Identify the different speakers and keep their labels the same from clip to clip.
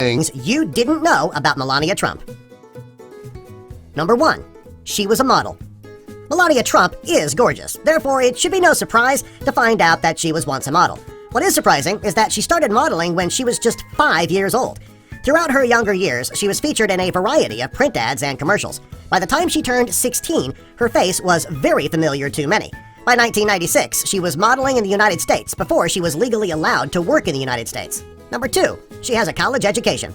Speaker 1: things you didn't know about Melania Trump. Number 1. She was a model. Melania Trump is gorgeous, therefore it should be no surprise to find out that she was once a model. What is surprising is that she started modeling when she was just 5 years old. Throughout her younger years, she was featured in a variety of print ads and commercials. By the time she turned 16, her face was very familiar to many. By 1996, she was modeling in the United States before she was legally allowed to work in the United States. Number 2. She has a college education.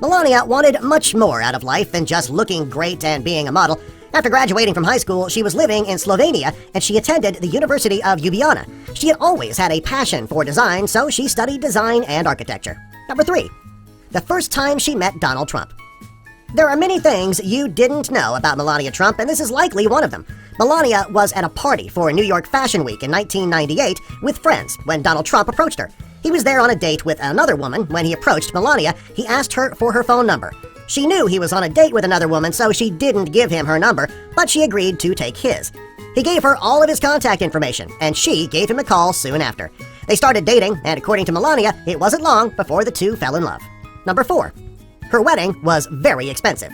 Speaker 1: Melania wanted much more out of life than just looking great and being a model. After graduating from high school, she was living in Slovenia and she attended the University of Ljubljana. She had always had a passion for design, so she studied design and architecture. Number 3. The first time she met Donald Trump. There are many things you didn't know about Melania Trump, and this is likely one of them. Melania was at a party for New York Fashion Week in 1998 with friends when Donald Trump approached her. He was there on a date with another woman. When he approached Melania, he asked her for her phone number. She knew he was on a date with another woman, so she didn't give him her number, but she agreed to take his. He gave her all of his contact information, and she gave him a call soon after. They started dating, and according to Melania, it wasn't long before the two fell in love. Number 4. Her wedding was very expensive.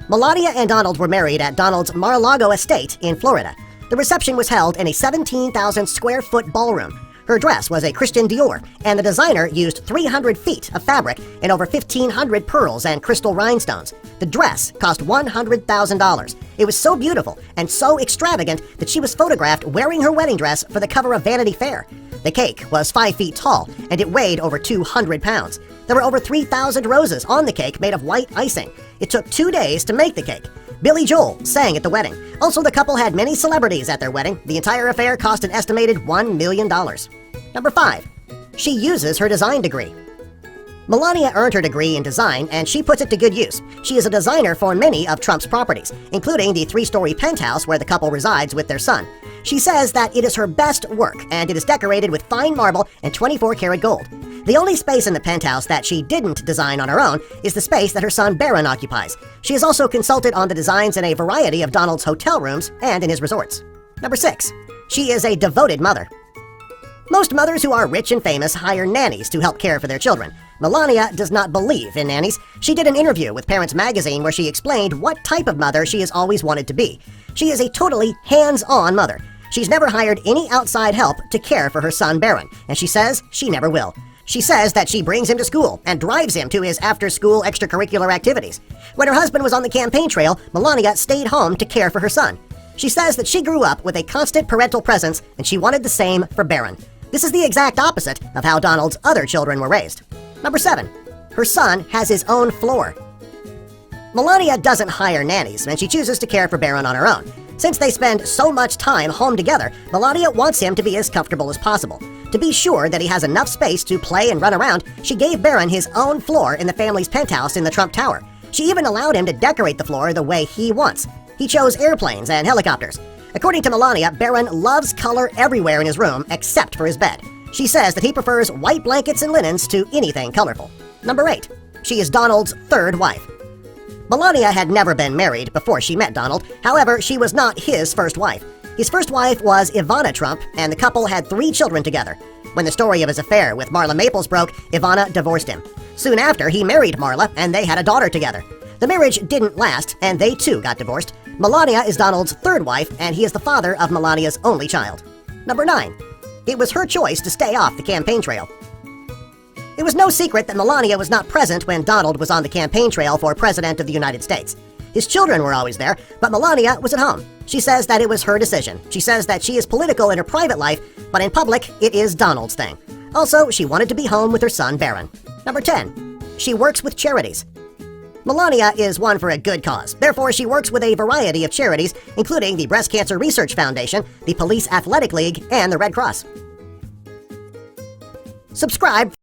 Speaker 1: Melania and Donald were married at Donald's Mar-a-Lago estate in Florida. The reception was held in a 17,000 square foot ballroom. Her dress was a Christian Dior, and the designer used 300 feet of fabric and over 1,500 pearls and crystal rhinestones. The dress cost $100,000. It was so beautiful and so extravagant that she was photographed wearing her wedding dress for the cover of Vanity Fair. The cake was 5 feet tall, and it weighed over 200 pounds. There were over 3,000 roses on the cake made of white icing. It took 2 days to make the cake. Billy Joel sang at the wedding. Also, the couple had many celebrities at their wedding. The entire affair cost an estimated $1 million. Number 5. She uses her design degree. Melania earned her degree in design, and she puts it to good use. She is a designer for many of Trump's properties, including the 3-story penthouse where the couple resides with their son. She says that it is her best work, and it is decorated with fine marble and 24-karat gold. The only space in the penthouse that she didn't design on her own is the space that her son Barron occupies. She has also consulted on the designs in a variety of Donald's hotel rooms and in his resorts. Number 6. She is a devoted mother. Most mothers who are rich and famous hire nannies to help care for their children. Melania does not believe in nannies. She did an interview with Parents Magazine where she explained what type of mother she has always wanted to be. She is a totally hands-on mother. She's never hired any outside help to care for her son Barron, and she says she never will. She says that she brings him to school and drives him to his after-school extracurricular activities. When her husband was on the campaign trail, Melania stayed home to care for her son. She says that she grew up with a constant parental presence, and she wanted the same for Barron. This is the exact opposite of how Donald's other children were raised. Number 7. Her son has his own floor. Melania doesn't hire nannies, and she chooses to care for Barron on her own. Since they spend so much time home together, Melania wants him to be as comfortable as possible. To be sure that he has enough space to play and run around, she gave Barron his own floor in the family's penthouse in the Trump Tower. She even allowed him to decorate the floor the way he wants. He chose airplanes and helicopters. According to Melania, Barron loves color everywhere in his room except for his bed. She says that he prefers white blankets and linens to anything colorful. Number 8. She is Donald's third wife. Melania had never been married before she met Donald. However, she was not his first wife. His first wife was Ivana Trump, and the couple had 3 children together. When the story of his affair with Marla Maples broke, Ivana divorced him. Soon after, he married Marla, and they had a daughter together. The marriage didn't last, and they too got divorced. Melania is Donald's third wife, and he is the father of Melania's only child. Number 9. It was her choice to stay off the campaign trail. It was no secret that Melania was not present when Donald was on the campaign trail for President of the United States. His children were always there, but Melania was at home. She says that it was her decision. She says that she is political in her private life, but in public, it is Donald's thing. Also, she wanted to be home with her son Barron. Number 10. She works with charities. Melania is one for a good cause. Therefore, she works with a variety of charities, including the Breast Cancer Research Foundation, the Police Athletic League, and the Red Cross. Subscribe